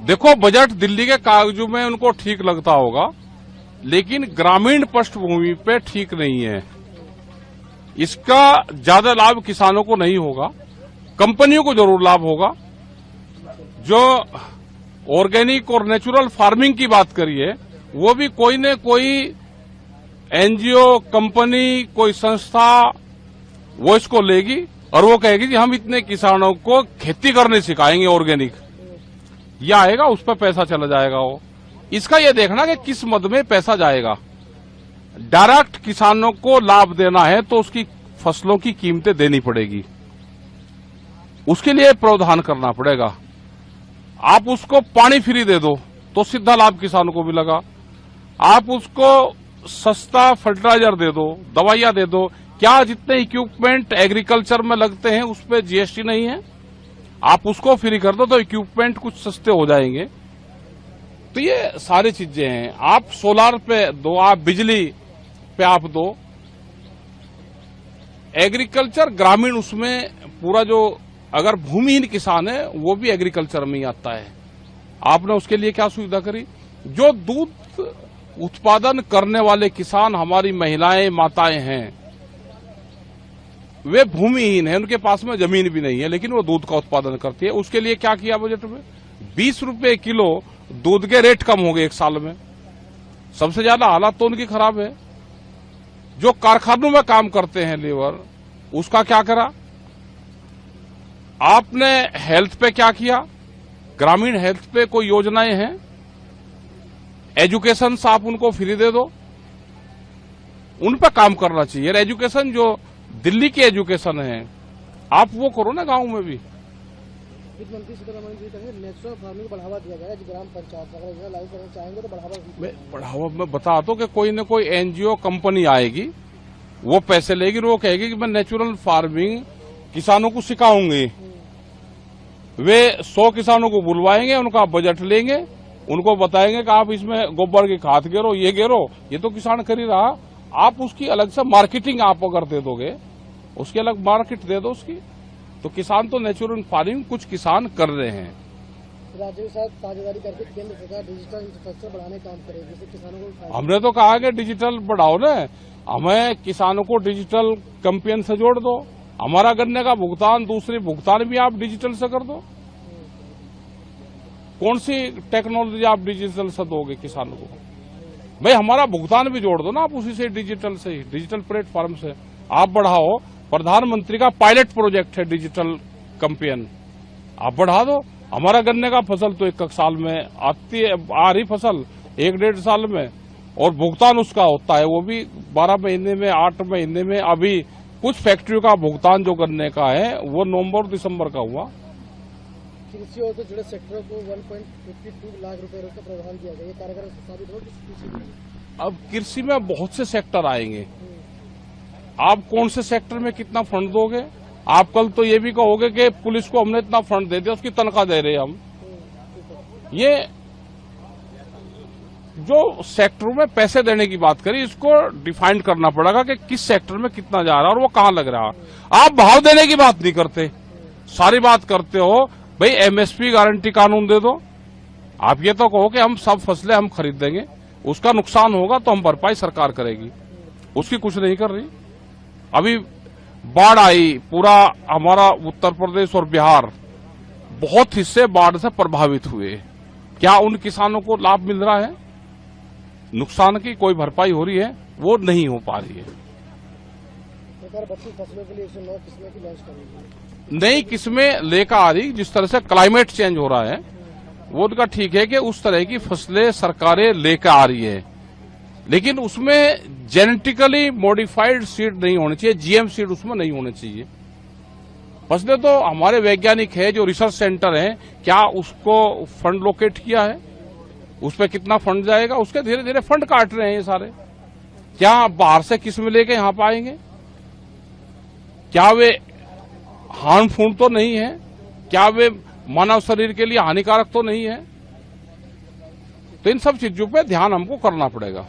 देखो, बजट दिल्ली के कागजों में उनको ठीक लगता होगा, लेकिन ग्रामीण पृष्ठभूमि पे ठीक नहीं है। इसका ज्यादा लाभ किसानों को नहीं होगा, कंपनियों को जरूर लाभ होगा। जो ऑर्गेनिक और नेचुरल फार्मिंग की बात करी है, वो भी कोई न कोई एनजीओ, कंपनी, कोई संस्था वो इसको लेगी और वो कहेगी कि हम इतने किसानों को खेती करने सिखाएंगे ऑर्गेनिक। यह आएगा, उस पर पैसा चला जाएगा। वो इसका ये देखना कि किस मद में पैसा जाएगा। डायरेक्ट किसानों को लाभ देना है तो उसकी फसलों की कीमतें देनी पड़ेगी, उसके लिए प्रावधान करना पड़ेगा। आप उसको पानी फ्री दे दो तो सीधा लाभ किसानों को मिलेगा। आप उसको सस्ता फर्टिलाइजर दे दो, दवाइयां दे दो। क्या जितने इक्विपमेंट एग्रीकल्चर में लगते हैं उस पर जीएसटी नहीं है? आप उसको फ्री कर दो तो इक्विपमेंट कुछ सस्ते हो जाएंगे। तो ये सारी चीजें हैं। आप सोलार पे दो, आप बिजली पे आप दो। एग्रीकल्चर ग्रामीण, उसमें पूरा जो अगर भूमिहीन किसान है वो भी एग्रीकल्चर में ही आता है। आपने उसके लिए क्या सुविधा करी? जो दूध उत्पादन करने वाले किसान, हमारी महिलाएं, माताएं हैं, वे भूमिहीन हैं, उनके पास में जमीन भी नहीं है, लेकिन वो दूध का उत्पादन करती है। उसके लिए क्या किया बजट में? 20 रुपए किलो दूध के रेट कम हो गए एक साल में। सबसे ज्यादा हालात तो उनकी खराब है। जो कारखानों में काम करते हैं लेबर, उसका क्या करा? आपने हेल्थ पे क्या किया? ग्रामीण हेल्थ पे कोई योजनाएं हैं? एजुकेशन आप उनको फ्री दे दो, उन पे काम करना चाहिए। एजुकेशन जो दिल्ली की एजुकेशन है, आप वो करो ना गांव में भी। वित्त मंत्री सीतारमण जी कहेंगे नेचुरल फार्मिंग को बढ़ावा दिया जाएगा। ग्राम पंचायत अगर योजना लागू करना चाहेंगे तो बढ़ावा मैं बता दो कि कोई न कोई एनजीओ, कंपनी आएगी, वो पैसे लेगी, वो कहेगी कि मैं नेचुरल फार्मिंग किसानों को सिखाऊंगी। वे 100 किसानों को बुलवाएंगे, उनका बजट लेंगे, उनको बताएंगे कि आप इसमें गोबर की खाद गिरो, ये गिरो। ये तो किसान कर ही रहा। आप उसकी अलग से मार्केटिंग आप अगर दे दोगे, उसकी अलग मार्केट दे दो उसकी, तो किसान तो नेचुरल फार्मिंग कुछ किसान कर रहे हैं। राज्य के साथ साझेदारी करके केंद्र सरकार डिजिटल इंफ्रास्ट्रक्चर बढ़ाने का काम करेगी, जिससे किसानों को। हमने तो कहा कि डिजिटल बढ़ाओ ना, हमें किसानों को डिजिटल कैंपेन से जोड़ दो। हमारा गन्ने का भुगतान, दूसरी भुगतान भी आप डिजिटल से कर दो। कौन सी टेक्नोलॉजी आप डिजिटल से दोगे किसानों को? भाई हमारा भुगतान भी जोड़ दो ना आप उसी से, डिजिटल से ही, डिजिटल प्लेटफॉर्म से आप बढ़ाओ। प्रधानमंत्री का पायलट प्रोजेक्ट है डिजिटल कैंपेन, आप बढ़ा दो। हमारा गन्ने का फसल तो 1 साल में आती है, आ रही फसल 1-1.5 साल में, और भुगतान उसका होता है वो भी 12 महीने में, 8 महीने में। अभी कुछ फैक्ट्रियों का भुगतान जो गन्ने का है वो नवंबर दिसंबर का हुआ। कृषि और जुड़े सेक्टरों को 1.52 लाख रुपए का प्रावधान किया गया, ये कारगर साबित हो। अब कृषि में बहुत से सेक्टर आएंगे, आप कौन से सेक्टर में कितना फंड दोगे? आप कल तो ये भी कहोगे कि पुलिस को हमने इतना फंड दे दिया, उसकी तनख्वाह दे रहे हम। ये जो सेक्टरों में पैसे देने की बात करी, इसको डिफाइन करना पड़ेगा कि किस सेक्टर में कितना जा रहा है और वो कहां लग रहा है। आप भाव देने की बात नहीं करते, सारी बात करते हो भाई एमएसपी गारंटी कानून दे दो। आप ये तो कहो कि हम सब फसलें हम खरीद देंगे, उसका नुकसान होगा तो हम भरपाई सरकार करेगी, उसकी कुछ नहीं कर रही। अभी बाढ़ आई, पूरा हमारा उत्तर प्रदेश और बिहार, बहुत हिस्से बाढ़ से प्रभावित हुए। क्या उन किसानों को लाभ मिल रहा है? नुकसान की कोई भरपाई हो रही है? वो नहीं हो पा रही है। सरकार 32 फसलों के लिए 109 किस्में की लॉन्च करेगी। नई किस्में लेकर आ रही, जिस तरह से क्लाइमेट चेंज हो रहा है वो उनका ठीक है कि उस तरह की फसलें सरकारें लेकर आ रही है, लेकिन उसमें जेनेटिकली मॉडिफाइड सीड नहीं होने चाहिए, जीएम सीड उसमें नहीं होने चाहिए। फसलें तो हमारे वैज्ञानिक है, जो रिसर्च सेंटर है, क्या उसको फंड लोकेट किया है? उस पर कितना फंड जाएगा? उसके धीरे धीरे फंड काट रहे हैं ये सारे। क्या बाहर से किस्म लेके यहां पाएंगे? क्या वे हार्मफुल तो नहीं है? क्या वे मानव शरीर के लिए हानिकारक तो नहीं है? तो इन सब चीजों पे ध्यान हमको करना पड़ेगा।